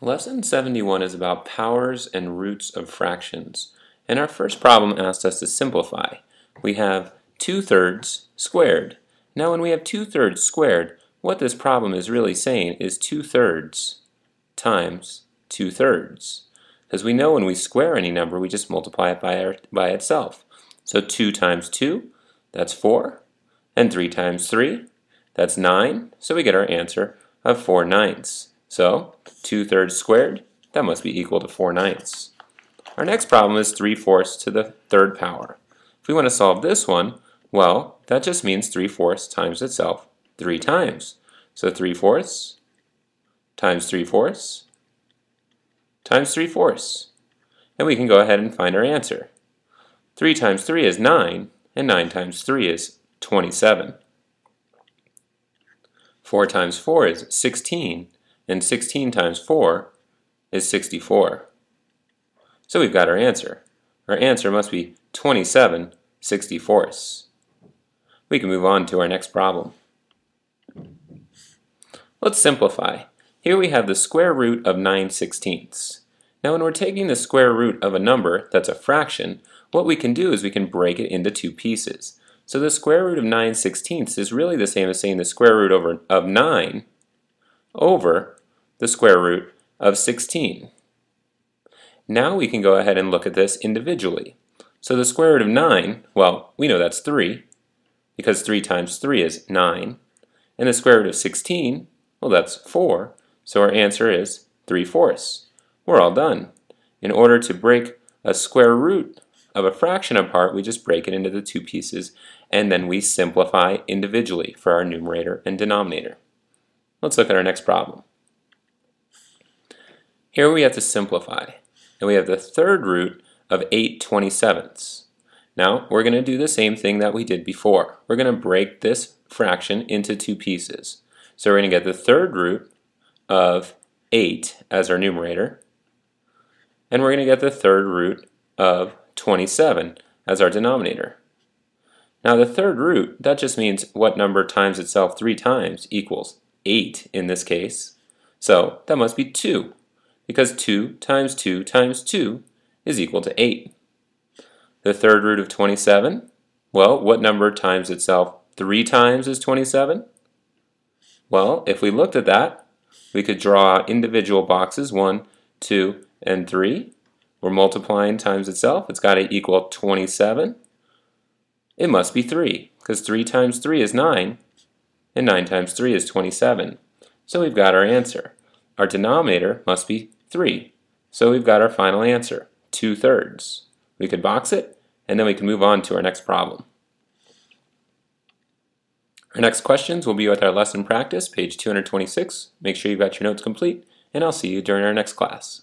Lesson 71 is about powers and roots of fractions. And our first problem asked us to simplify. We have 2/3 squared. Now when we have 2/3 squared, what this problem is really saying is 2/3 times 2/3. Because we know when we square any number, we just multiply it by itself. So 2 times 2, that's 4. And 3 times 3, that's 9. So we get our answer of 4/9. So 2/3 squared, that must be equal to 4/9. Our next problem is 3/4 to the third power. If we want to solve this one, well, that just means 3/4 times itself 3 times. So 3/4 times 3/4 times 3/4. And we can go ahead and find our answer. 3 times 3 is 9, and 9 times 3 is 27. 4 times 4 is 16, and 16 times 4 is 64. So we've got our answer. Our answer must be 27/64. We can move on to our next problem. Let's simplify. Here we have the square root of 9/16. Now when we're taking the square root of a number that's a fraction, what we can do is we can break it into two pieces. So the square root of 9/16 is really the same as saying the square root of 9 over the square root of 16. Now we can go ahead and look at this individually. So the square root of 9, well, we know that's 3, because 3 times 3 is 9. And the square root of 16, well, that's 4. So our answer is 3/4. We're all done. In order to break a square root of a fraction apart, we just break it into the two pieces, and then we simplify individually for our numerator and denominator. Let's look at our next problem. Here we have to simplify, and we have the third root of 8/27. Now we're going to do the same thing that we did before. We're going to break this fraction into two pieces. So we're going to get the third root of 8 as our numerator, and we're going to get the third root of 27 as our denominator. Now the third root, that just means what number times itself 3 times equals 8 in this case. So that must be 2, because 2 times 2 times 2 is equal to 8. The third root of 27, well, what number times itself 3 times is 27? Well, if we looked at that, we could draw individual boxes, 1, 2, and 3. We're multiplying times itself. It's got to equal 27. It must be 3, because 3 times 3 is 9, and 9 times 3 is 27. So we've got our answer. Our denominator must be 3. So we've got our final answer, 2/3. We could box it, and then we can move on to our next problem. Our next questions will be with our lesson practice, page 226. Make sure you've got your notes complete, and I'll see you during our next class.